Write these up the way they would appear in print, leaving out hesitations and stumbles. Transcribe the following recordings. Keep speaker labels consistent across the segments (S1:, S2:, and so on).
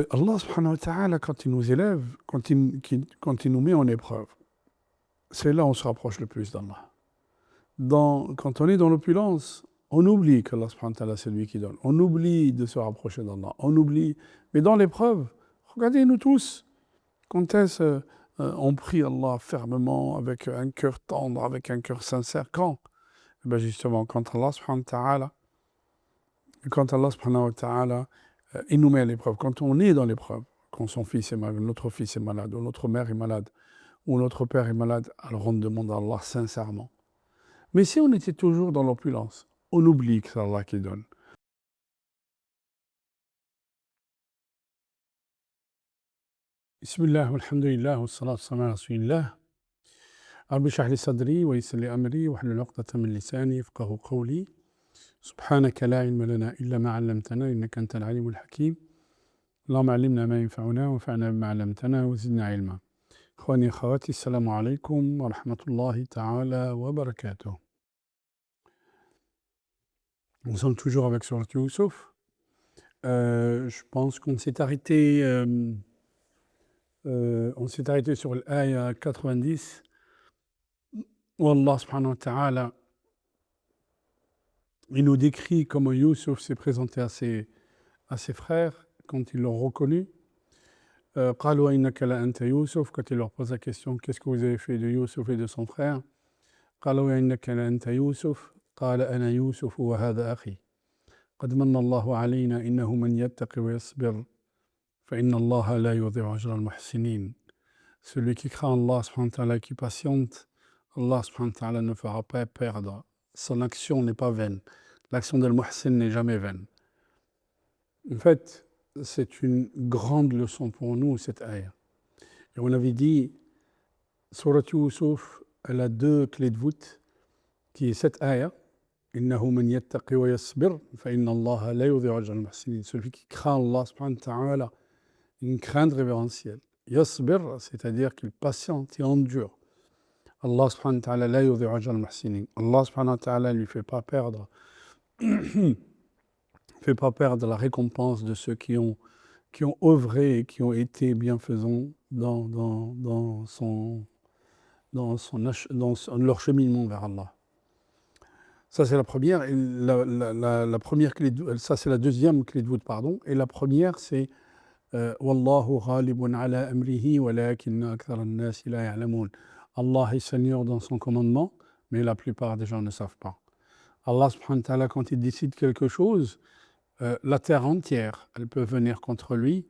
S1: Allah subhanahu wa ta'ala, quand il nous élève, quand il nous met en épreuve, c'est là où on se rapproche le plus d'Allah. Quand on est dans l'opulence, on oublie qu'Allah subhanahu wa ta'ala, c'est lui qui donne. On oublie de se rapprocher d'Allah. On oublie. Mais dans l'épreuve, regardez-nous tous. Quand est-ce on prie Allah fermement, avec un cœur tendre, avec un cœur sincère? Quand? Eh bien justement, quand Allah subhanahu wa ta'ala, il nous met à l'épreuve. Quand on est dans l'épreuve, quand son fils est malade, notre fils est malade, ou notre mère est malade, ou notre père est malade, alors on demande à Allah sincèrement. Mais si on était toujours dans l'opulence, on oublie que c'est Allah qui donne. Bismillah, walhamdulillah, wassalatu wassalamu ala rasulillah. Rabbi shrah li sadri wa yassir li amri wahlul 'uqdatan min lisani yafqahu qawli. Subhanaka la ilma lana illa ma 'allamtana innaka antal 'alimul hakim. اللهم علمنا ما ينفعنا وانفعنا بما علمتنا وزدنا علما. إخواني أخواتي السلام عليكم ورحمة الله تعالى وبركاته. Nous sommes toujours avec Surat Yusuf. Je pense qu'on s'est arrêté sur l'aya 90 où Allah subhanahu wa ta'ala il nous décrit comment Yusuf s'est présenté à ses frères quand ils l'ont reconnu. قالوا إنك لأنت يوسف, quand il leur pose la question qu'est-ce que vous avez fait de Yusuf et de son frère, قالوا إنك لأنت يوسف قال أنا يوسف وهذا أخي قد من الله علينا إنه من يتقي ويصبر فإن الله لا يضيع أجر المحسنين. Celui qui craint Allah subhanahu wa ta'ala, qui patiente, Allah subhanahu wa ta'ala ne fera pas perdre. Son action n'est pas vaine. L'action de l'muhsin n'est jamais vaine. En fait, c'est une grande leçon pour nous, cette ayah. Et on avait dit, Surat Yusuf, elle a deux clés de voûte, qui est cette ayah, إنه من يتقي ويصبر فإن الله لا يضيع أجر المحسنين. Celui qui craint Allah subhanahu wa ta'ala, une crainte révérentielle. Yasbir, c'est-à-dire qu'il patiente et endure. Allah subhanahu wa ta'ala la yudhi'u ajra al-muhsinin. Allah subhanahu wa ta'ala ne lui fait pas perdre la récompense de ceux qui ont œuvré et qui ont été bienfaisants dans leur cheminement vers Allah. Ça, c'est la première. Et la première clé ça, c'est la deuxième clé de voûte, pardon. Et la première, c'est Wallahu ghalibun ala amrihi walakinna akthara an-nasi la ya'lamun. Allah est Seigneur dans son commandement, mais la plupart des gens ne savent pas. Allah subhanahu wa ta'ala, quand il décide quelque chose, la terre entière, elle peut venir contre lui.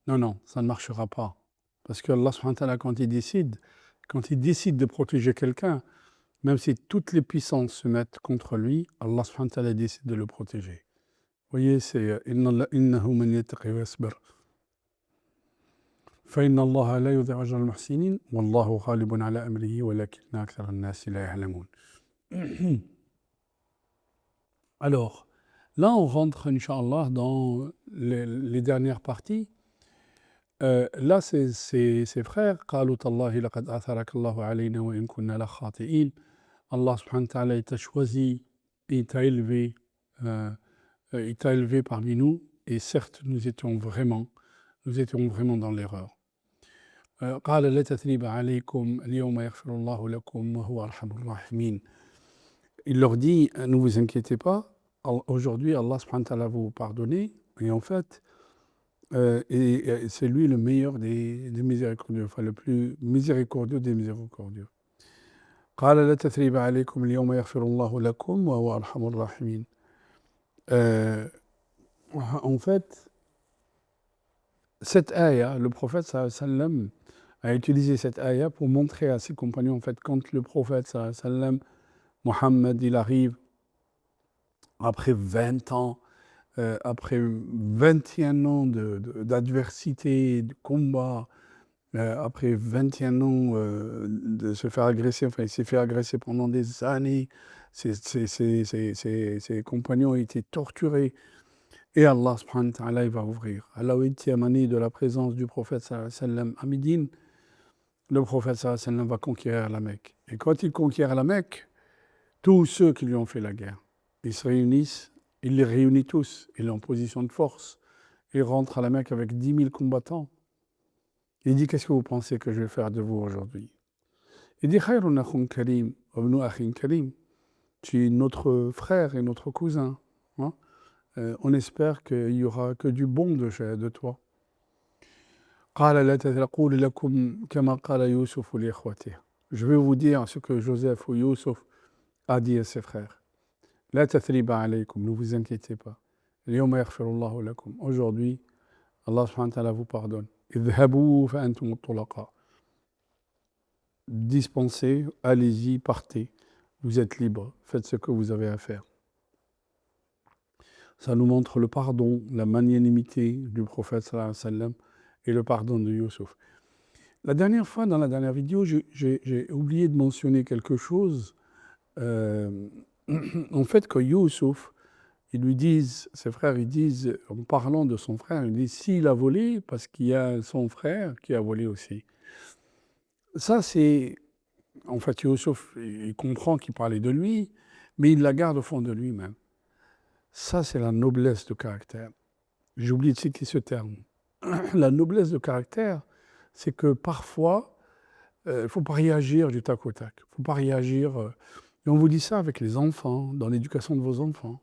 S1: Non, ça ne marchera pas. Parce que Allah subhanahu wa ta'ala, quand il décide de protéger quelqu'un, même si toutes les puissances se mettent contre lui, Allah subhanahu wa ta'ala décide de le protéger. Vous voyez, c'est innahu man yattaqi wa yasbir. فإن الله لا يضيع أجر المحسنين والله غالب على أمره ولكن أكثر الناس لا يعلمون. Alors, là on rentre, Inch'Allah, dans les dernières parties. Là, ses frères, قالوا تالله لقد آثرك الله علينا وإن كنا لخاطئين. Allah subhanahu wa ta'ala, il t'a choisi, il t'a élevé parmi nous, et certes, nous étions vraiment dans l'erreur. قال لا تثريب عليكم اليوم يغفر الله لكم وهو أرحم الراحمين. Il leur dit, ne vous inquiétez pas, aujourd'hui Allah subhanahu wa ta'ala va vous pardonner, et en fait, et c'est lui le meilleur des miséricordieux, enfin le plus miséricordieux des miséricordieux. قال لا تثريب عليكم اليوم يغفر الله لكم وهو أرحم الراحمين. En fait, cette ayah, le prophète sallallahu alayhi wa sallam a utilisé cette ayah pour montrer à ses compagnons, en fait, quand le prophète sallallahu alayhi wa sallam, Mohammed, il arrive après 20 ans, après 21 ans d'adversité, de combat, après 21 ans de se faire agresser, enfin il s'est fait agresser pendant des années, ses compagnons ont été torturés, et Allah subhanahu wa ta'ala, il va ouvrir. À la 8e année de la présence du prophète sallallahu alayhi wa sallam à Médine, le prophète sallallahu alayhi wa sallam va conquérir la Mecque. Et quand il conquiert la Mecque, tous ceux qui lui ont fait la guerre, ils se réunissent, il les réunit tous, il est en position de force. il rentre à la Mecque avec 10 000 combattants. Il dit, qu'est-ce que vous pensez que je vais faire de vous aujourd'hui? Il dit, Khayrun akhun karim, wa ibnu akhin karim. Tu es notre frère et notre cousin. Hein. On espère qu'il n'y aura que du bon de toi. قال لا تقول لكم كما قال يوسف لإخوته. Je vais vous dire ce que Joseph ou Youssef a dit à ses frères. لا تثريب عليكم, ne vous inquiétez pas. اليوم يغفر الله لكم. Aujourd'hui, Allah subhanahu wa ta'ala vous pardonne. اذهبوا فأنتم الطلقاء. Dispensez, allez-y, partez. Vous êtes libres, faites ce que vous avez à faire. Ça nous montre le pardon, la magnanimité du prophète sallallahu alayhi wa sallam et le pardon de Youssef. La dernière fois, dans la dernière vidéo, j'ai oublié de mentionner quelque chose. En fait, que Youssef, ils lui disent, ses frères, ils disent, en parlant de son frère, ils disent, s'il a volé, parce qu'il y a son frère qui a volé aussi. Ça, c'est... En fait, Youssef, il comprend qu'il parlait de lui, mais il la garde au fond de lui-même. Ça, c'est la noblesse de caractère. J'ai oublié de citer ce terme. La noblesse de caractère, c'est que parfois, il ne faut pas réagir du tac au tac. Il ne faut pas réagir... et on vous dit ça avec les enfants, dans l'éducation de vos enfants,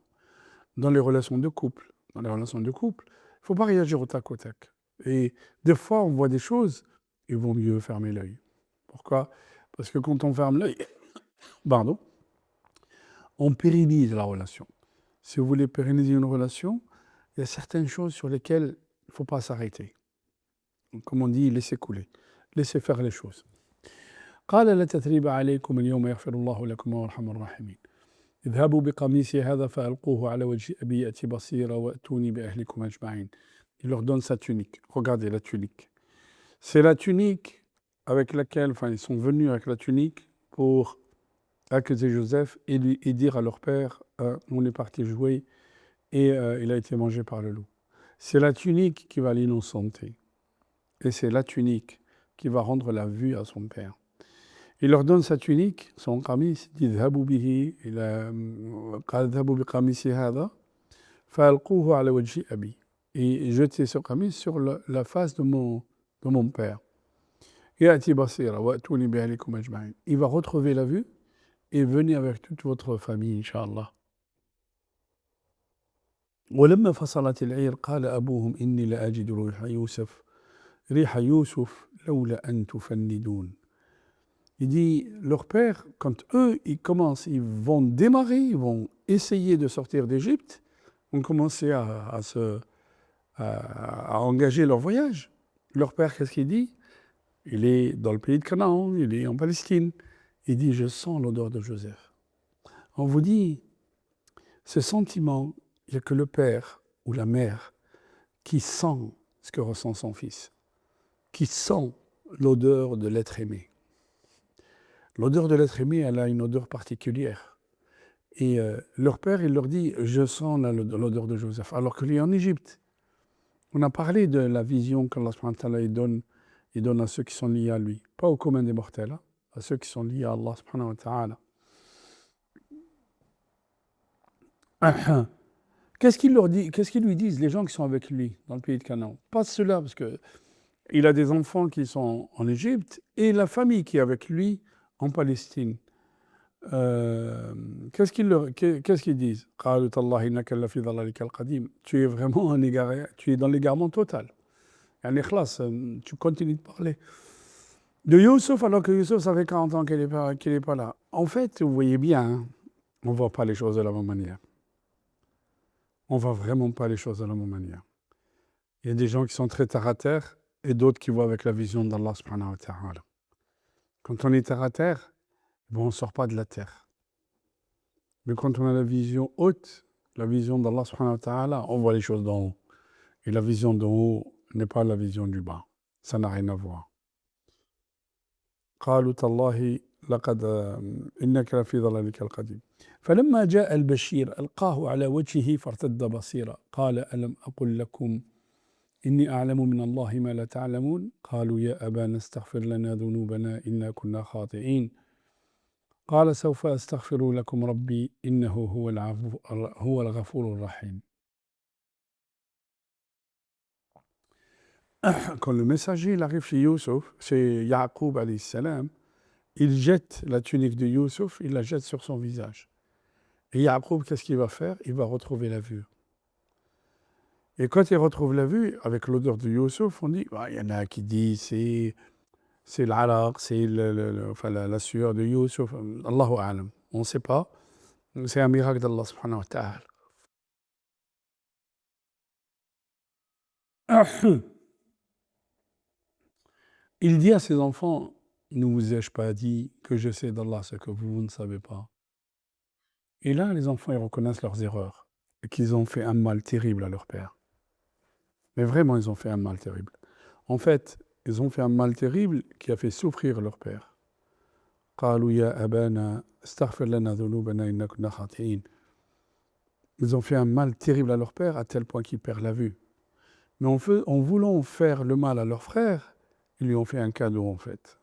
S1: dans les relations de couple. Dans les relations de couple, il ne faut pas réagir au tac au tac. Et des fois, on voit des choses, il vaut mieux fermer l'œil. Pourquoi? Parce que quand on ferme l'œil, pardon, on pérennise la relation. Si vous voulez pérenniser une relation, il y a certaines choses sur lesquelles il ne faut pas s'arrêter. Comme on dit, laissez couler, laissez faire les choses. قال لا تثريب عليكم اليوم يغفر الله لكم ويرحم الراحمين. اذهبوا بقميصي هذا فألقوه على وجه أبي يأتي بصيرا وأتوني بأهلكم أجمعين. Il leur donne sa tunique. Regardez la tunique. C'est la tunique avec laquelle, enfin, ils sont venus avec la tunique pour accuser Joseph et dire à leur père, on est parti jouer et il a été mangé par le loup. C'est la tunique qui va l'innocenter. Et c'est la tunique qui va rendre la vue à son père. Il leur donne sa tunique, son qamis, dit ذهبوا به قال ذهبوا بقميصي هذا فألقوه على وجه أبي. Et jetez ce qamis sur la face de mon père. يأتي بصيرا وأتوني بأهلكم أجمعين. Il va retrouver la vue et venez avec toute votre famille, Inch'Allah. ولما فصلت العير قال أبوهم إني لأجد ريح يوسف لولا أن تفندون. Il dit, leur père, quand eux, ils vont démarrer, ils vont essayer de sortir d'Égypte, vont commencer à engager leur voyage. Leur père, qu'est-ce qu'il dit? Il est dans le pays de Canaan, il est en Palestine. Il dit, je sens l'odeur de Joseph. On vous dit, ce sentiment, il n'y a que le père ou la mère qui sent ce que ressent son fils, qui sent l'odeur de l'être aimé. L'odeur de l'être aimé, elle a une odeur particulière. Et leur père, il leur dit, je sens l'odeur de Joseph, alors qu'il est en Égypte. On a parlé de la vision qu'Allah subhanahu wa ta'ala il donne à ceux qui sont liés à lui. Pas au commun des mortels, hein, à ceux qui sont liés à Allah subhanahu wa ta'ala. Qu'est-ce qu'ils leur disent, qu'est-ce qu'ils lui disent, les gens qui sont avec lui dans le pays de Canaan? Pas ceux-là, parce qu'il a des enfants qui sont en Égypte et la famille qui est avec lui en Palestine. Qu'est-ce qu'ils disent? Tu es vraiment un égaré, tu es dans l'égarement total. Tu continues de parler de Youssef alors que Youssef, ça fait 40 ans qu'il n'est pas là. En fait, vous voyez bien, hein, on ne voit pas les choses de la même manière. On ne voit vraiment pas les choses de la même manière. Il y a des gens qui sont très terre à terre et d'autres qui voient avec la vision d'Allah subhanahu wa ta'ala. Quand on est terre à terre, on ne sort pas de la terre. Mais quand on a la vision haute, la vision d'Allah subhanahu wa ta'ala, on voit les choses d'en haut. Et la vision d'en haut n'est pas la vision du bas. Ça n'a rien à voir. قالوا تالله لقد إنك لفي ضلالك القديم فلما جاء البشير ألقاه على وجهه فارتد بصيرا قال ألم أقل لكم إني أعلم من الله ما لا تعلمون قالوا يا أبانا استغفر لنا ذنوبنا إنا كنا خاطئين قال سوف أستغفر لكم ربي إنه هو الغفور الرحيم quand le messager il arrive chez Youssouf, chez Yaqub alayhi salam, il jette la tunique de Youssouf, il la jette sur son visage. Et Yaqub, qu'est-ce qu'il va faire? Il va retrouver la vue. Et quand il retrouve la vue, avec l'odeur de Youssouf, on dit, bah, il y en a qui disent c'est l'araq, c'est enfin, la sueur de Youssouf. Allahu a'lam. On ne sait pas. C'est un miracle d'Allah subhanahu wa ta'ala. Il dit à ses enfants, ne vous ai-je pas dit que je sais d'Allah ce que vous ne savez pas? Et là, les enfants, ils reconnaissent leurs erreurs et qu'ils ont fait un mal terrible à leur père. Mais vraiment, ils ont fait un mal terrible. En fait, ils ont fait un mal terrible qui a fait souffrir leur père. قالوا يا أبانا استغفر لنا ذنوبنا إننا كنا خاطئين. Ils ont fait un mal terrible à leur père à tel point qu'il perd la vue. Mais en voulant faire le mal à leur frère, ils lui ont fait un cadeau en fait.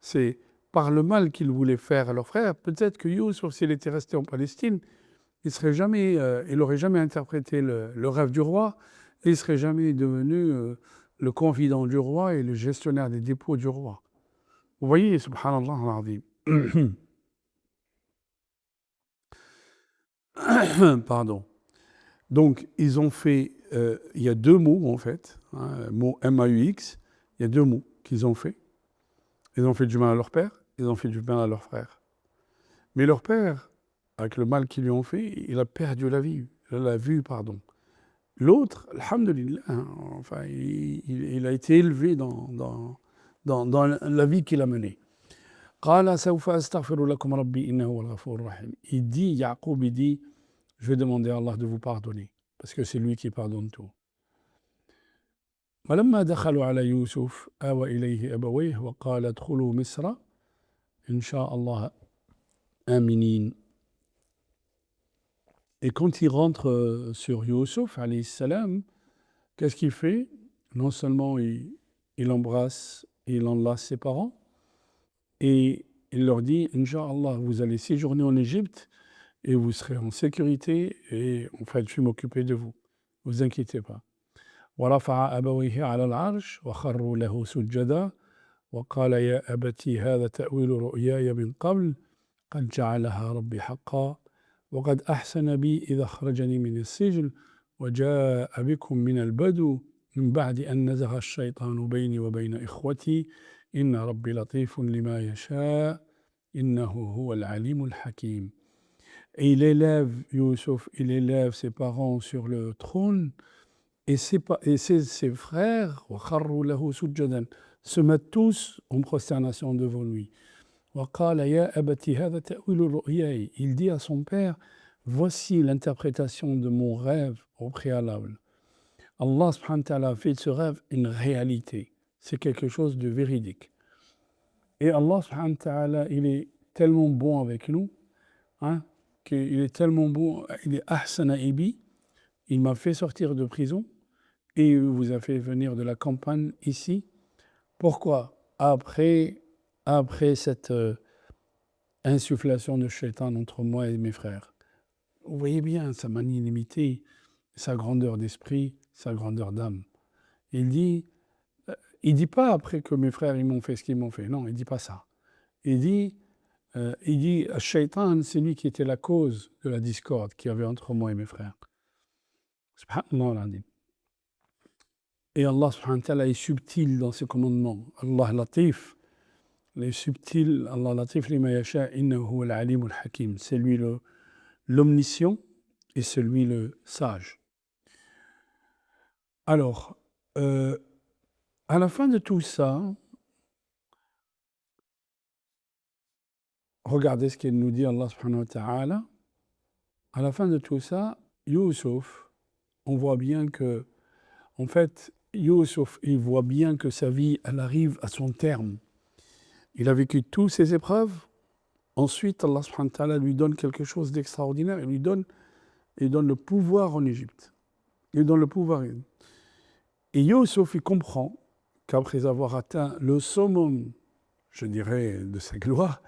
S1: C'est par le mal qu'ils voulaient faire à leur frère, peut-être que Youssouf, s'il était resté en Palestine, il n'aurait jamais interprété le rêve du roi, et il ne serait jamais devenu le confident du roi et le gestionnaire des dépôts du roi. Vous voyez, subhanallah al-azim. Pardon. Donc, ils ont fait, il y a deux mots en fait, hein, mot M-A-U-X, il y a deux mots qu'ils ont fait. Ils ont fait du mal à leur père, ils ont fait du mal à leur frère. Mais leur père, avec le mal qu'ils lui ont fait, il a perdu la vue, pardon. L'autre, alhamdulillah, hein, enfin, il a été élevé dans la vie qu'il a menée. قال سوف أستغفر لكم ربي إنه هو الغفور الرحيم. Il dit, Yaqub, il dit, je vais demander à Allah de vous pardonner, parce que c'est lui qui pardonne tout. ولما دخلوا على يوسف آوى إليه أبويه وقال ادخلوا مصر إن شاء الله آمنين. Et quand il rentre sur Youssouf, alayhi salam, qu'est-ce qu'il fait? Non seulement il embrasse et il enlace ses parents, et il leur dit, Inch'Allah, vous allez séjourner en Égypte et vous serez en sécurité et en fait, je vais m'occuper de vous. Ne vous inquiétez pas. ورفع أبويه على العرش وخروا له سجدا وقال يا أبتي هذا تأويل رؤياي من قبل قد جعلها ربي حقا وقد أحسن بي إذا أخرجني من السجن وجاء بكم من البدو من بعد أن نزغ الشيطان بيني وبين إخوتي إن ربي لطيف لما يشاء إنه هو العليم الحكيم. Et il élève Youssouf, il élève ses parents sur le trône et ses frères وخروا له سجدا se mettent tous en prosternation devant lui. وقال يا أبتي هذا تأويل رؤياي. Il dit à son père, voici l'interprétation de mon rêve au préalable. Allah subhanahu wa ta'ala a fait de ce rêve une réalité. C'est quelque chose de véridique. Et Allah subhanahu wa ta'ala, il est tellement bon avec nous, hein, qu'il est tellement bon, il est ahsana ibi, il m'a fait sortir de prison et il vous a fait venir de la campagne ici. Pourquoi? Après cette insufflation de shaitan entre moi et mes frères. Vous voyez bien sa magnanimité, sa grandeur d'esprit, sa grandeur d'âme. Il dit pas après que mes frères ils m'ont fait ce qu'ils m'ont fait. Non, il dit pas ça. Il dit shaitan, c'est lui qui était la cause de la discorde qu'il y avait entre moi et mes frères. Subhanallah. Et Allah subhanahu wa ta'ala est subtil dans ses commandements. Allah latif. Les subtils, Allah latif lima yasha, innahu huwa al-alim al-hakim. C'est lui l'omniscient et c'est lui le sage. Alors, à la fin de tout ça, regardez ce qu'il nous dit Allah subhanahu wa ta'ala. À la fin de tout ça, Youssouf, on voit bien que, en fait, Youssouf, il voit bien que sa vie, elle arrive à son terme. Il a vécu toutes ces épreuves. Ensuite, Allah subhanahu wa ta'ala lui donne quelque chose d'extraordinaire. Il lui donne le pouvoir en Égypte. Il lui donne le pouvoir. Et Youssouf, il comprend qu'après avoir atteint le summum, je dirais, de sa gloire,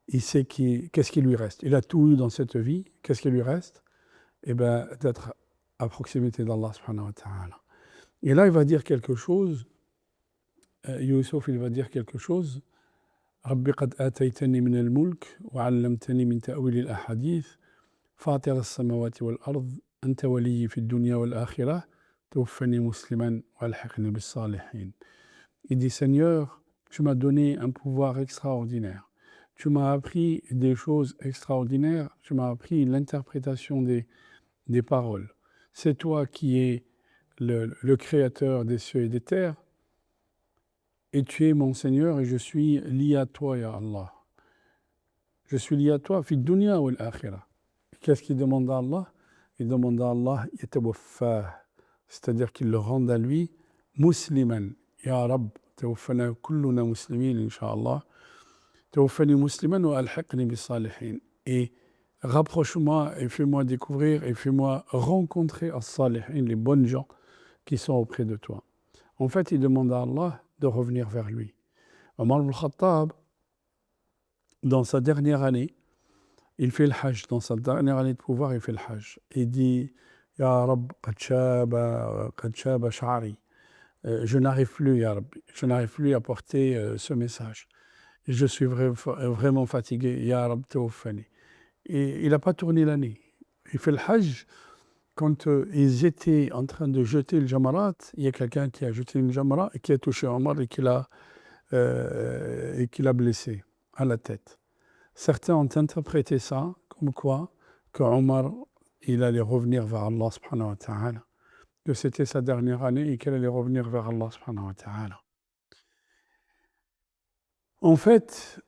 S1: il sait qu'est-ce qui lui reste. Il a tout eu dans cette vie. Qu'est-ce qui lui reste? Eh bien, d'être à proximité d'Allah subhanahu wa ta'ala. Et là, il va dire quelque chose, Youssouf, il va dire quelque chose. ربي قد آتيتني من الملك وعلمتني من تأويل الأحاديث فاطر السماوات والأرض أنت ولي في الدنيا والآخرة توفني مسلما والحقني بالصالحين. Il dit Seigneur, tu m'as donné un pouvoir extraordinaire. Tu m'as appris des choses extraordinaires. Tu m'as appris l'interprétation des paroles. C'est toi qui es le créateur des cieux et des terres. Et tu es mon Seigneur et je suis lié à toi, ya Allah. Je suis lié à toi, fi dunya ou l'akhira. Qu'est-ce qu'il demande à Allah? Il demande à Allah, yatawaffah, c'est-à-dire qu'il le rende à lui, musliman. Ya Rab, tawaffana kulluna muslimin, incha'Allah. Tawaffani musliman wa alhaqni bis salihin. Et rapproche-moi et fais-moi découvrir et fais-moi rencontrer as-salihin, les bonnes gens qui sont auprès de toi. En fait, il demande à Allah de revenir vers lui. Omar ibn Khattab, dans sa dernière année, il fait le Hajj. Dans sa dernière année de pouvoir, il fait le Hajj. Il dit Ya Rab, qad shaba sha'ri. Je n'arrive plus, Ya Rabbi. Je n'arrive plus à porter ce message. Je suis vraiment fatigué. Ya Rab, tawaffani. Et il n'a pas tourné l'année. Il fait le Hajj. Quand ils étaient en train de jeter le jamarat, il y a quelqu'un qui a jeté le jamarat et qui a touché Omar et qui l'a blessé à la tête. Certains ont interprété ça comme quoi que Omar, il allait revenir vers Allah subhanahu wa ta'ala, que c'était sa dernière année et qu'il allait revenir vers Allah subhanahu wa ta'ala. En fait,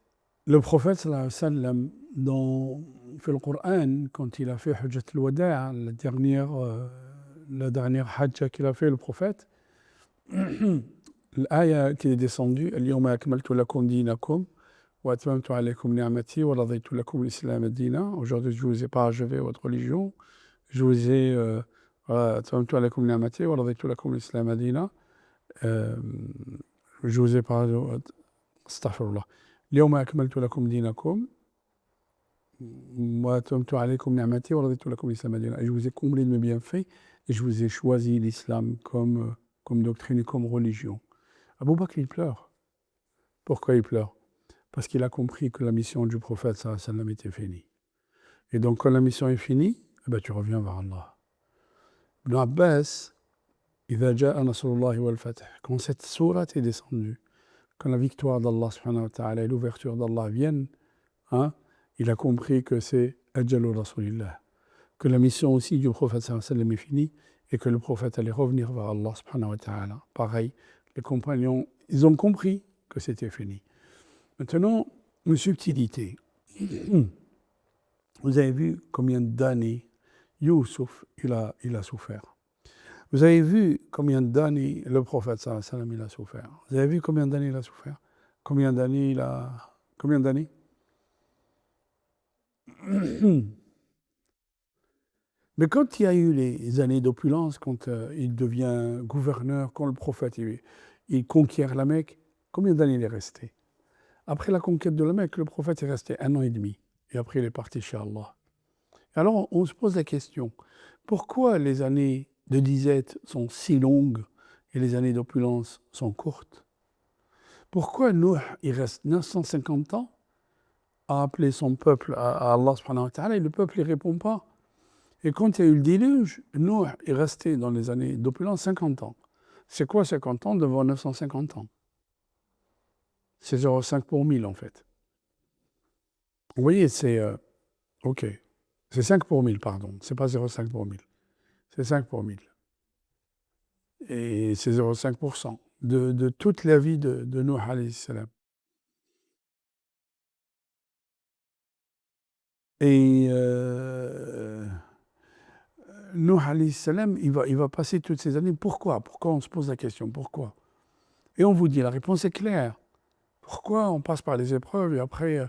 S1: le prophète sallallahu alayhi wa sallam, dans le Coran, quand il a fait Hajjat al-Wada', la dernière Hajj qu'il a fait, le prophète, l'aya qui est descendue, Al-yawma akmaltu lakum dinakum wa atmamtu alaykum ni'mati wa raditu lakum l'islam ad-dina. Aujourd'hui, je vous ai parachevé votre religion, je vous ai atmamtu alaykum ni'mati wa raditu lakum l'islam ad-dina. Je vous ai parachevé, astaghfirullah. Al-yawma akmaltu lakum dinakum wa atmamtu alaykum ni'mati wa raditu lakum l'islam ad-dina. Et je vous ai comblé de mes bienfaits et je vous ai choisi l'islam comme doctrine et comme religion. Abou Bakr, il pleure. Pourquoi il pleure? Parce qu'il a compris que la mission du prophète sallallahu alayhi wa sallam était finie. Et donc, quand la mission est finie, tu reviens vers Allah. Ibn Abbas, إِذَا جَاءَ نَصْرُ اللَّهِ وَالْفَتْحِ, quand cette sourate est descendue, quand la victoire d'Allah subhanahu wa ta'ala et l'ouverture d'Allah viennent, il a compris que c'est Ajalu Rasulillah, que la mission aussi du prophète sallallahu alayhi wa sallam est finie et que le prophète allait revenir vers Allah subhanahu wa ta'ala. Pareil, les compagnons, ils ont compris que c'était fini. Maintenant, une subtilité. Vous avez vu combien d'années Youssouf il a souffert. Vous avez vu combien d'années le prophète sallallahu alayhi wa sallam il a souffert. Vous avez vu combien d'années il a souffert. Combien d'années Combien d'années Mais quand il y a eu les années d'opulence, quand il devient gouverneur, quand le prophète il conquiert la Mecque, combien d'années il est resté? Après la conquête de la Mecque, le prophète est resté 1 an et demi. Et après, il est parti chez Allah. Alors, on se pose la question, pourquoi les années de disette sont si longues et les années d'opulence sont courtes? Pourquoi Nuh, il reste 950 ans à appeler son peuple à Allah subhanahu wa ta'ala et le peuple ne répond pas? Et quand il y a eu le déluge, Nuh est resté dans les années d'opulence 50 ans. C'est quoi 50 ans devant 950 ans? C'est 0,5 pour 1000 en fait. Vous voyez, c'est... ok. C'est 5 pour 1000, pardon. C'est pas 0,5 pour 1000. C'est 5 pour 1000. Et c'est 0,5% de toute la vie de Nuh alayhi salam. Et Nuh alayhi salam, il va passer toutes ces années. Pourquoi on se pose la question? Pourquoi? Et on vous dit, la réponse est claire. Pourquoi on passe par les épreuves et après,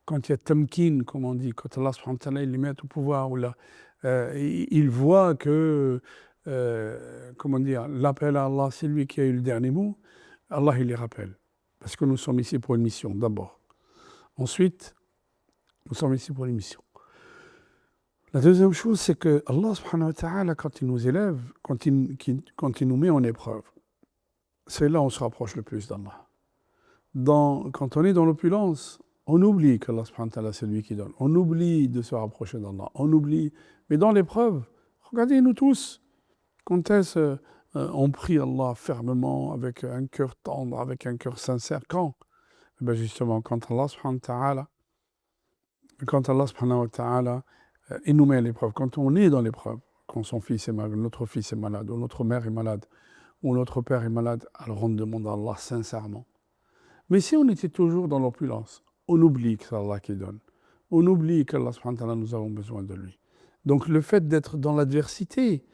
S1: quand il y a tamkin, comme on dit, quand Allah subhanahu wa ta'ala il les met au pouvoir, ou là, il voit que, comment dire, l'appel à Allah, c'est lui qui a eu le dernier mot, Allah il les rappelle. Parce que nous sommes ici pour une mission, d'abord. Ensuite, nous sommes ici pour une mission. La deuxième chose, c'est que Allah subhanahu wa ta'ala, quand il nous élève, quand il nous met en épreuve, c'est là où on se rapproche le plus d'Allah. Quand on est dans l'opulence, on oublie qu'Allah subhanahu wa ta'ala, c'est lui qui donne. On oublie de se rapprocher d'Allah. On oublie. Mais dans l'épreuve, regardez, nous tous, quand est-ce on prie Allah fermement, avec un cœur tendre, avec un cœur sincère? Quand? Eh bien justement, quand Allah subhanahu wa ta'ala, il nous met à l'épreuve. Quand on est dans l'épreuve, quand son fils est malade, notre fils est malade, ou notre mère est malade, ou notre père est malade, alors on demande à Allah sincèrement. Mais si on était toujours dans l'opulence, on oublie que c'est Allah qui donne. On oublie qu'Allah subhanahu wa ta'ala, nous avons besoin de lui. Donc le fait d'être dans l'adversité,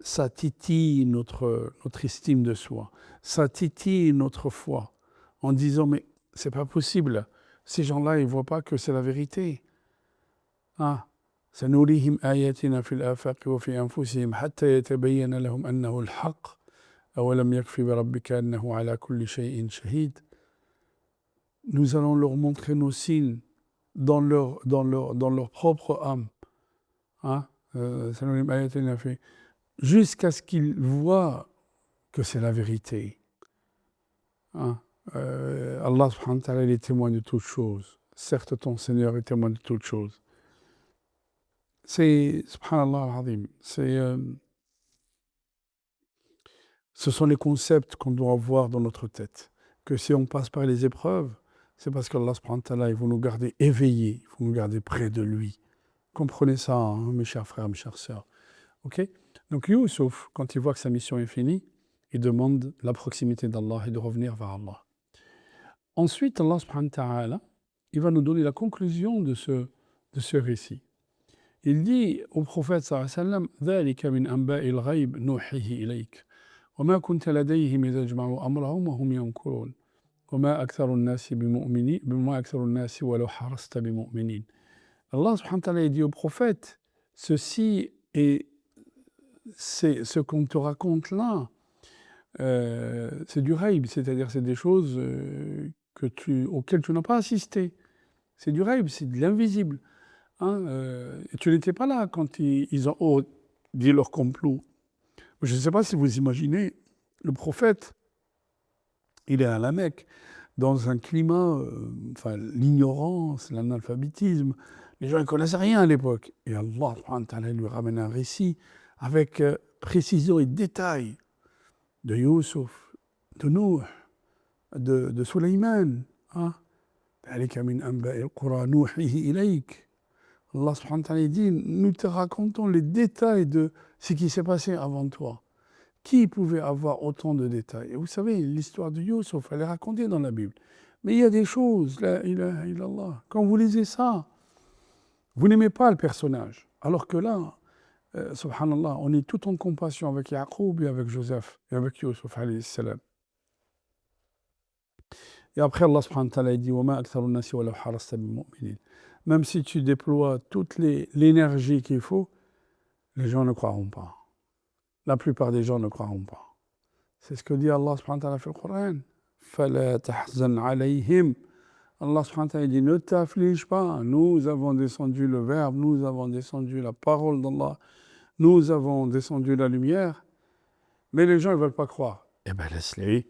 S1: ça titille notre estime de soi, ça titille notre foi, en disant mais c'est pas possible, ces gens-là ils voient pas que c'est la vérité. Ah, سنريهم آياتنا في الآفاق وفي أنفسهم حتى يتبين لهم أنه الحق أولم يكفي بربك أنه على كل شيء شهيد. Nous allons leur montrer nos signes dans leur propre âme. Hein? Jusqu'à ce qu'ils voient que c'est la vérité. Hein? Allah subhanahu wa ta'ala, il est témoin de toutes choses. Certes, ton Seigneur est témoin de toutes choses. C'est, subhanallah al-azim, ce sont les concepts qu'on doit avoir dans notre tête. Que si on passe par les épreuves, c'est parce qu'Allah subhanahu wa ta'ala, il veut nous garder éveillés, il faut nous garder près de lui. Comprenez ça, hein, mes chers frères, mes chères sœurs. Okay? Donc Youssouf, quand il voit que sa mission est finie, il demande la proximité d'Allah et de revenir vers Allah. Ensuite, Allah subhanahu wa ta'ala, il va nous donner la conclusion de ce récit. Il dit au prophète sallallahu alayhi wa sallam, ذَلِكَ مِنْ أَنْبَاءِ الْغَيْبِ نُوحِيهِ إِلَيْكَ وَمَا كُنْتَ لَدَيْهِمْ إِذْ أَجْمَعُوا أَمْرَهُمْ وَهُمْ يَمْكُرُونَ وَمَا أَكْثَرُ النَّاسِ وَلَوْ حَرَصْتَ بِمُؤْمِنِينَ. Allah subhanahu wa ta'ala dit au prophète, ceci est ce qu'on te raconte là, c'est du ghaib, c'est-à-dire c'est des choses auxquelles tu n'as pas assisté. C'est du ghaib, c'est de l'invisible. Hein, et tu n'étais pas là quand ils ont dit leur complot. Je ne sais pas si vous imaginez, le prophète, il est à la Mecque, dans un climat, l'ignorance, l'analphabétisme. Les gens ne connaissaient rien à l'époque. Et Allah lui ramène un récit avec précision et détail de Youssouf, de Nuh, de Suleyman. Hein? Allah subhanahu wa ta'ala dit, nous te racontons les détails de ce qui s'est passé avant toi. Qui pouvait avoir autant de détails? Et vous savez, l'histoire de Youssouf, elle est racontée dans la Bible. Mais il y a des choses, la ilaha illallah. Quand vous lisez ça, vous n'aimez pas le personnage. Alors que là, subhanallah, on est tout en compassion avec Yaqub et avec Joseph et avec Youssouf alayhi salam. Et après, Allah subhanahu wa ta'ala dit وَمَا أَكْثَرُ النَّاسِ وَلَوْ حَرَصْتَ بِمُؤْمِنِينَ. Même si tu déploies toute l'énergie qu'il faut, les gens ne croiront pas. La plupart des gens ne croiront pas. C'est ce que dit Allah subhanahu wa ta'ala dans le Coran. فَلَا تَحْزَنْ عَلَيْهِمْ. Allah subhanahu wa ta'ala dit, ne t'afflige pas. Nous avons descendu le verbe, nous avons descendu la parole d'Allah, nous avons descendu la lumière, mais les gens ne veulent pas croire. Eh bien, laisse-les.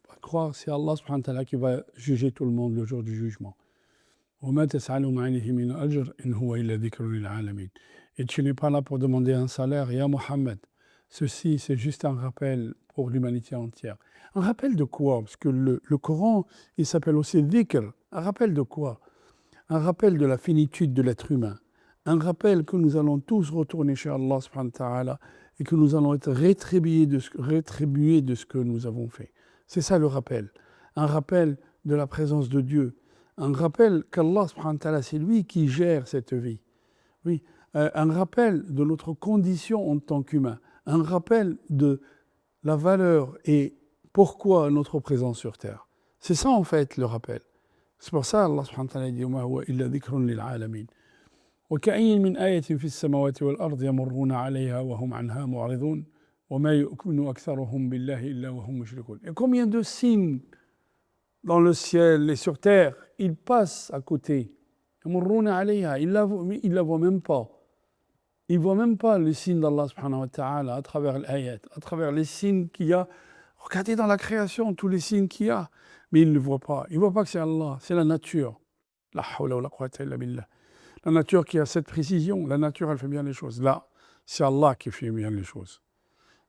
S1: Pas croire, c'est Allah subhanahu wa ta'ala qui va juger tout le monde le jour du jugement. وَمَا تَسْأَلُهُمْ عَلَيْهِ مِنْ أَجْرٍ إِنْ هُوَ إِلَّا ذِكْرٌ لِلْعَالَمِينَ. Et tu n'es pas là pour demander un salaire, Ya Muhammad. Ceci, c'est juste un rappel pour l'humanité entière. Un rappel de quoi? Parce que le Coran, il s'appelle aussi dhikr. Un rappel de quoi? Un rappel de la finitude de l'être humain. Un rappel que nous allons tous retourner chez Allah subhanahu wa ta'ala et que nous allons être rétribués de ce que nous avons fait. C'est ça le rappel. Un rappel de la présence de Dieu. Un rappel qu'Allah subhanahu wa ta'ala, c'est lui qui gère cette vie. Oui. Un rappel de notre condition en tant qu'humain. Un rappel de la valeur et pourquoi notre présence sur terre. C'est ça en fait le rappel. C'est pour ça Allah subhanahu wa ta'ala dit وَمَا هُوَ إِلَّا ذِكْرٌ لِلْعَالَمِينَ وَكَأَيٍّ مِّنْ آيَةٍ فِي السَّمَاوَاتِ وَالْأَرْضِ يَمُرُّونَ عَلَيْهَا وَهُمْ عَنْهَا مُعْرِضُونَ وَمَا يُؤْمِنُ أَكْثَرُهُم بِاللَّهِ إِلَّا وَهُمْ مُشْرِكُونَ. Et combien de signes dans le ciel et sur terre, ils passent à côté. يَمُرُّونَ عَلَيْهَا, ils la voient même pas. il ne voit même pas les signes d'Allah subhanahu wa ta'ala à travers l'ayat, à travers les signes qu'il y a. Regardez dans la création tous les signes qu'il y a, mais il ne le voit pas. Il ne voit pas que c'est Allah, c'est la nature. La hawla wa la quwwata illa billah. La nature qui a cette précision, la nature elle fait bien les choses. Là, c'est Allah qui fait bien les choses.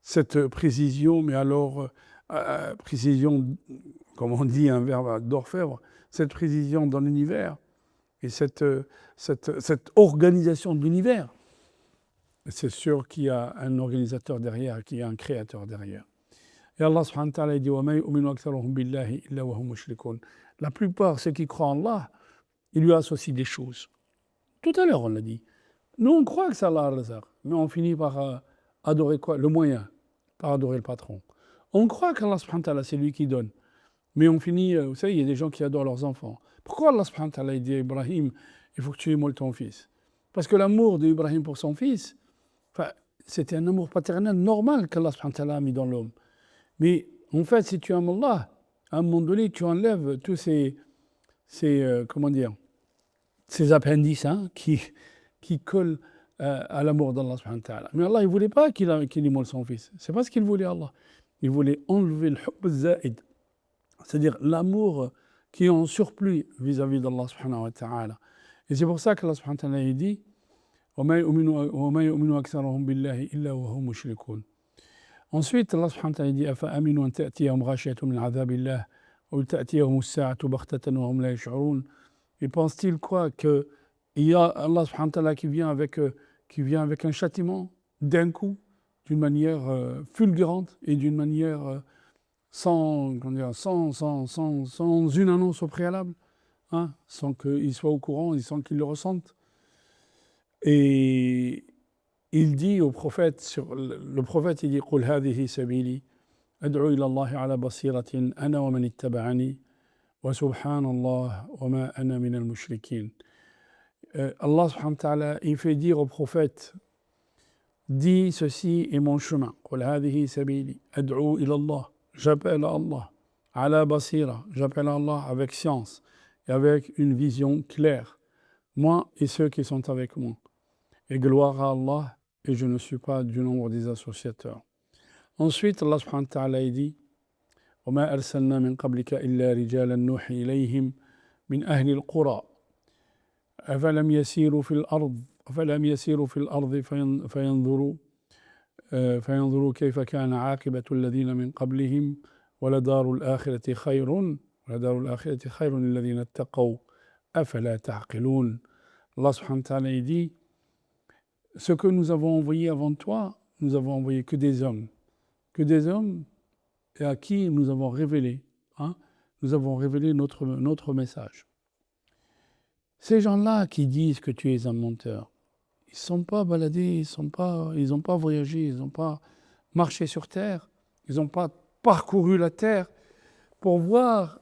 S1: Cette précision, mais alors, précision, comme on dit un verbe d'orfèvre, cette précision dans l'univers et cette organisation de l'univers, c'est sûr qu'il y a un organisateur derrière, qu'il y a un créateur derrière. Et Allah subhanahu wa ta'ala dit وَمَا يُؤْمِنُ أَكْثَرُهُم بِاللَّهِ إِلَّا وَهُم مُشْرِكُونَ. La plupart, ceux qui croient en Allah, ils lui associent des choses. Tout à l'heure, on l'a dit. Nous, on croit que c'est Allah al-Razaq, mais on finit par adorer quoi? Le moyen, par adorer le patron. On croit qu'Allah subhanahu wa ta'ala, c'est lui qui donne, mais on finit, vous savez, il y a des gens qui adorent leurs enfants. Pourquoi Allah subhanahu wa ta'ala dit à Ibrahim, il faut que tu émoules ton fils? Parce que l'amour d'Ibrahim pour son fils, c'était un amour paternel normal qu'Allah subhanahu wa ta'ala a mis dans l'homme. Mais en fait, si tu aimes Allah, à un moment donné, tu enlèves tous ces comment dire, ces appendices qui collent à l'amour d'Allah subhanahu wa ta'ala. Mais Allah, il ne voulait pas qu'il immole son fils. C'est pas ce qu'il voulait, Allah. Il voulait enlever le hubb zaïd, c'est-à-dire l'amour qui est en surplus vis-à-vis d'Allah subhanahu wa ta'ala. Et c'est pour ça qu'Allah subhanahu wa ta'ala il dit وَمَا يُؤْمِنُ أَكْثَرُهُم بِاللَّهِ إِلَّا وَهُم مُشْرِكُونَ. Ensuite, Allah subhanahu wa ta'ala dit أَفَأَمِنُوا أَن تَأْتِيَهُمْ غَاشِيَةٌ مِنْ عَذَابِ اللَّهِ أَوْ تَأْتِيَهُمُ السَّاعَةُ بَغْتَةً وَهُمْ لَا يَشْعُرُونَ. Et pense-t-il quoi qu'il y a Allah subhanahu wa ta'ala qui vient avec un châtiment d'un coup, d'une manière fulgurante et d'une manière sans une annonce au préalable, sans qu'ils soient au courant et sans qu'ils le ressentent. Et il dit au prophète, le prophète il dit قُلْ هَذِهِ سَبِيلِي أَدْعُو إِلَى اللَّهِ عَلَى بَصِيرَةٍ أَنَا وَمَنِ اتَّبَعَنِي وَسُبْحَانَ اللَّهِ وَمَا أَنَا مِنَ الْمُشْرِكِينَ. Allah subhanahu wa ta'ala, il fait dire au prophète, dis ceci est mon chemin. قُلْ هَذِهِ سَبِيلِي أَدْعُو إِلَى اللَّهِ. J'appelle à Allah. عَلَى بَصِيرَةٍ. J'appelle à Allah avec science et avec une vision claire. Moi et ceux qui sont avec moi. Et gloire à Allah, et je ne suis pas du nombre des associateurs. Ensuite, Allah subhanahu wa ta'ala dit وَمَا أَرْسَلْنَا مِنْ قَبْلِكَ إِلَّا رِجَالًا نُوحِي إِلَيْهِمْ مِنْ أَهْلِ الْقُرَى أَفَلَمْ يَسِيرُوا فِي الْأَرْضِ فينظروا كيف كان عاقبة الذين من قبلهم ولدار الآخرة خير للذين اتقوا أفلا تعقلون. Allah subhanahu wa ta'ala dit ce que nous avons envoyé avant toi, nous avons envoyé que des hommes et à qui nous avons révélé notre message. Ces gens-là qui disent que tu es un menteur, ils ne sont pas baladés, ils n'ont pas voyagé, ils n'ont pas marché sur terre, ils n'ont pas parcouru la terre pour voir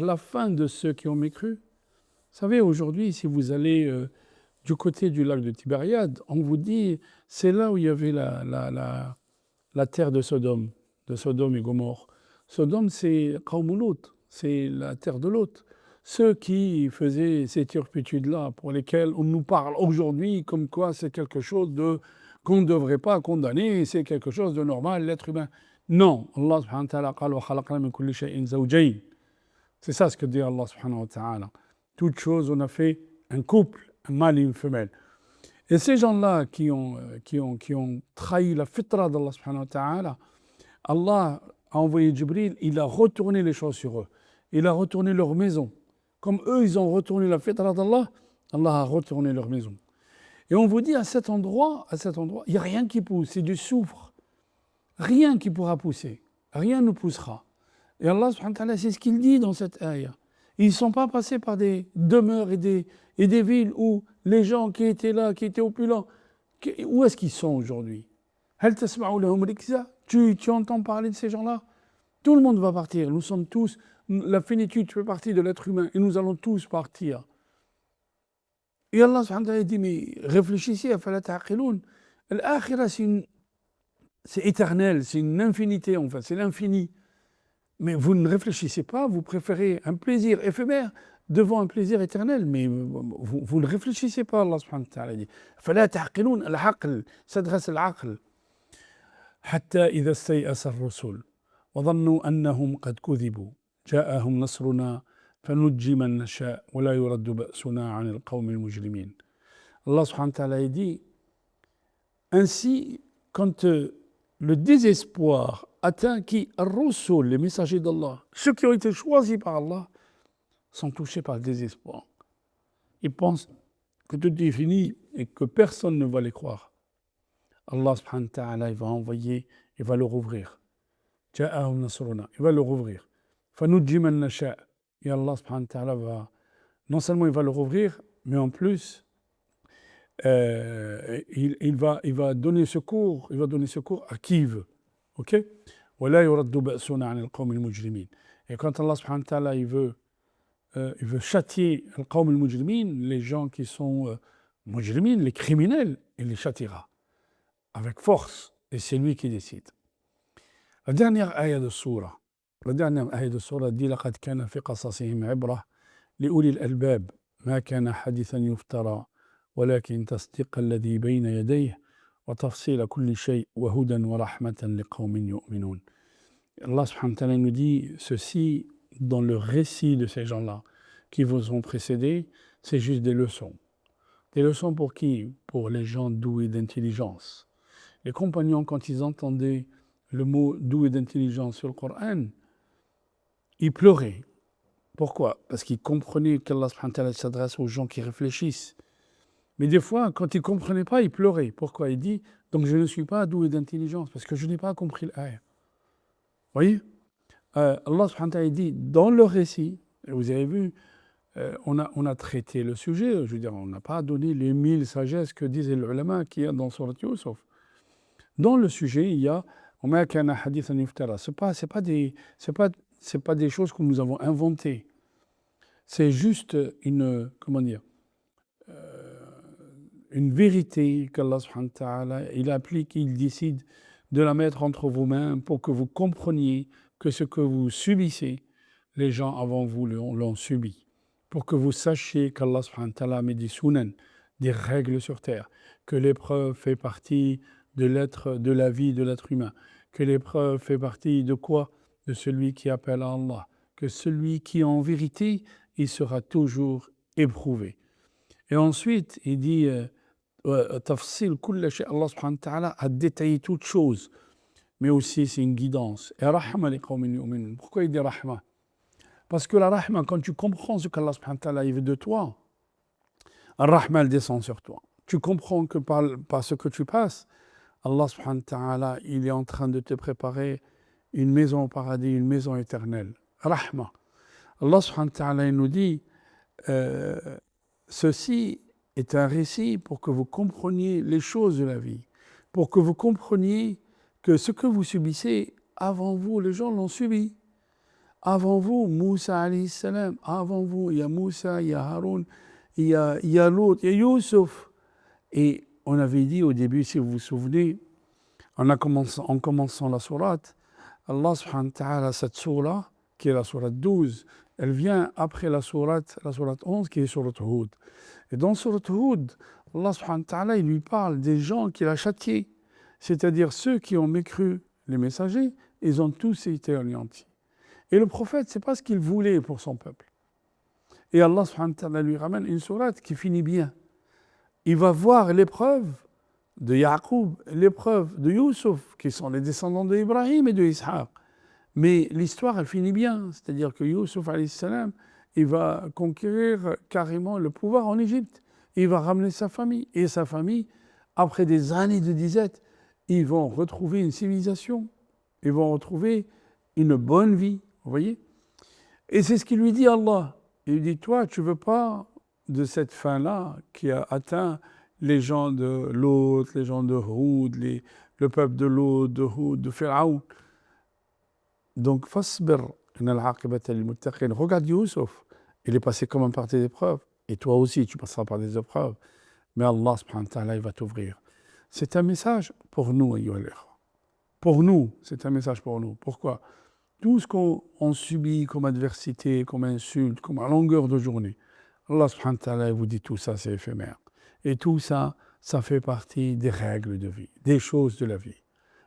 S1: la fin de ceux qui ont mécru. Vous savez, aujourd'hui, si vous allez du côté du lac de Tibériade, on vous dit, c'est là où il y avait la terre de Sodome et Gomorrhe. Sodome, c'est Qawm Lut, c'est la terre de Lot. Ceux qui faisaient ces turpitudes-là, pour lesquels on nous parle aujourd'hui comme quoi c'est quelque chose qu'on ne devrait pas condamner, c'est quelque chose de normal, l'être humain. Non, Allah subhanahu wa ta'ala قال وخلقنا من كل شيء زوجين. C'est ça ce que dit Allah subhanahu wa ta'ala. Toute chose, on a fait un couple, un mâle et une femelle. Et ces gens-là qui ont trahi la fitra d'Allah subhanahu wa ta'ala, Allah a envoyé Jibril, il a retourné les choses sur eux. Il a retourné leur maison. Comme eux, ils ont retourné la fitra d'Allah, Allah a retourné leur maison. Et on vous dit à cet endroit, il n'y a rien qui pousse, c'est du soufre. Rien qui pourra pousser. Rien ne poussera. Et Allah subhanahu wa ta'ala, c'est ce qu'il dit dans cette ayah. Ils ne sont pas passés par des demeures et des villes où les gens qui étaient là, qui étaient opulents, où est-ce qu'ils sont aujourd'hui? Tu entends parler de ces gens-là? Tout le monde va partir. Nous sommes tous, la finitude fait partie de l'être humain et nous allons tous partir. Et Allah subhanahu wa ta'ala dit, mais réfléchissez, afala ta'qiloun. L'akhira, c'est éternel, c'est une infinité c'est l'infini. Mais vous ne réfléchissez pas, vous préférez un plaisir éphémère devant un plaisir éternel. Mais vous ne réfléchissez pas, Allah subhanahu wa ta'ala dit. فَلَا تَعْقِلُونَ الْعَقْل s'adresse à l'aql. حتى إذا استيأس الرسل وظنوا أنهم قد كذبوا جاءهم نصرنا فنجي من نشاء ولا يرد بأسنا عن القوم المجرمين. Allah subhanahu wa ta'ala dit, ainsi quand le désespoir atteint qui ar-rusul, les messagers d'Allah, ceux qui ont été choisis par Allah, sont touchés par le désespoir. Ils pensent que tout est fini et que personne ne va les croire. Allah subhanahu wa ta'ala, il va envoyer, il va le rouvrir. Ja'ahum nasruna, il va le rouvrir. Fanujji man nasha. Et Allah subhanahu wa ta'ala va, non seulement il va le rouvrir, mais en plus, il va donner secours à qui il veut. Ok? وَلَا يُرَدُّ بَأْسُنَا عَنِ الْقَوْمِ الْمُجْرِمِينَ. Et quand Allah subhanahu wa ta'ala, il veut châtier al-qawm al-mujrimin, les gens qui sont mujrimin, les criminels, il les châtiera avec force, et c'est lui qui décide. La dernière ayah de surah dit لَقَدْ كَانَ فِي قَصَصِهِمْ عِبْرَةٌ لِأُولِي الْأَلْبَابِ مَا كَانَ حَدِيثًا يُفْتَرَى ولكن تصديق الذي بين يديه وتفصيل كل شيء وهدى ورحمة لقوم يؤمنون. Allah subhanahu wa ta'ala nous dit ceci dans le récit de ces gens-là qui vous ont précédés, c'est juste des leçons. Des leçons pour qui? Pour les gens doués d'intelligence. Les compagnons, quand ils entendaient le mot doué d'intelligence sur le Coran, ils pleuraient. Pourquoi? Parce qu'ils comprenaient qu'Allah subhanahu wa ta'ala s'adresse aux gens qui réfléchissent. Mais des fois, quand il ne comprenait pas, il pleurait. Pourquoi? Il dit, donc je ne suis pas doué d'intelligence, parce que je n'ai pas compris l'ayah. Vous voyez? Allah subhanahu wa ta'ala dit, dans le récit, et vous avez vu, on a traité le sujet, je veux dire, on n'a pas donné les 1000 sagesses que disent les ulama qu'il y a dans Surat Yusuf. Dans le sujet, il y a, وَمَا كَانَ حَدِيثًا يُفْتَرَى. C'est pas des choses que nous avons inventées. C'est juste une vérité qu'Allah subhanahu wa ta'ala, il applique, il décide de la mettre entre vos mains pour que vous compreniez que ce que vous subissez, les gens avant vous l'ont subi. Pour que vous sachiez qu'Allah subhanahu wa ta'ala met des sunan, des règles sur terre, que l'épreuve fait partie de la vie de l'être humain, que l'épreuve fait partie de quoi? De celui qui appelle à Allah, que celui qui en vérité, il sera toujours éprouvé. Et ensuite, il dit tafsil kull shay, Allah subhanahu wa ta'ala a détaillé toutes choses, mais aussi c'est une guidance. Et rahma li qawmin yu'minun. Pourquoi il dit rahma? Parce que la rahma, quand tu comprends ce qu'Allah subhanahu wa ta'ala il veut de toi, la rahma elle descend sur toi. Tu comprends que par ce que tu passes, Allah subhanahu wa ta'ala il est en train de te préparer une maison au paradis, une maison éternelle. Rahma. Allah subhanahu wa ta'ala il nous dit ceci est un récit pour que vous compreniez les choses de la vie, pour que vous compreniez que ce que vous subissez, avant vous, les gens l'ont subi. Avant vous, Moussa alayhi salam, avant vous, il y a Moussa, il y a Haroun, il y a l'autre, il y a Youssouf. Et on avait dit au début, si vous vous souvenez, en commençant la sourate, Allah subhanahu wa ta'ala, cette sourate, qui est la sourate 12, elle vient après la sourate 11, qui est sourate Hud. Et dans sourate Hud, Allah subhanahu wa ta'ala, il lui parle des gens qu'il a châtiés. C'est-à-dire ceux qui ont mécru les messagers, ils ont tous été anéantis. Et le prophète, ce n'est pas ce qu'il voulait pour son peuple. Et Allah subhanahu wa ta'ala lui ramène une sourate qui finit bien. Il va voir l'épreuve de Yaqub, l'épreuve de Youssouf, qui sont les descendants d'Ibrahim et de Ishaq. Mais l'histoire, elle finit bien. C'est-à-dire que Youssouf, alayhi salam, il va conquérir carrément le pouvoir en Égypte. Il va ramener sa famille. Et sa famille, après des années de disette, ils vont retrouver une civilisation. Ils vont retrouver une bonne vie. Vous voyez? Et c'est ce qu'il lui dit Allah. Il lui dit, toi, tu ne veux pas de cette fin-là qui a atteint les gens de Lot, les gens de Houd, le peuple de Lot, de Houd, de Pharaon. Donc, fasbir, regarde Youssouf, il est passé quand même par des épreuves. Et toi aussi, tu passeras par des épreuves. Mais Allah, subhanahu wa ta'ala, il va t'ouvrir. C'est un message pour nous, ayyuhal ikhwa. Pour nous, c'est un message pour nous. Pourquoi? tout ce qu'on subit comme adversité, comme insulte, comme à longueur de journée, Allah subhanahu wa ta'ala vous dit tout ça, c'est éphémère. Et tout ça, ça fait partie des règles de vie, des choses de la vie.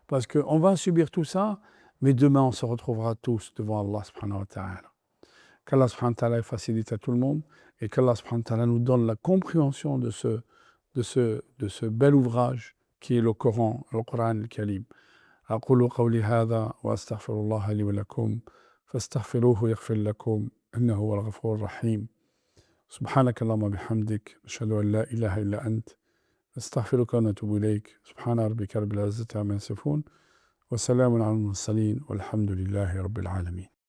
S1: Parce qu'on va subir tout ça, mais demain, on se retrouvera tous devant Allah subhanahu wa ta'ala. Qu'Allah subhanahu wa ta'ala facilite à tout le monde et qu'Allah subhanahu wa ta'ala nous donne la compréhension de ce bel ouvrage qui est le Coran al-Karim. أقول قولي هذا وأستغفر الله لي ولكم فاستغفروه يغفر لكم إنه هو الغفور الرحيم سبحانك اللهم وبحمدك أشهد أن لا إله إلا أنت أستغفرك ونتوب إليك سبحان ربك رب العزة عما يصفون وسلام على المرسلين والحمد لله رب العالمين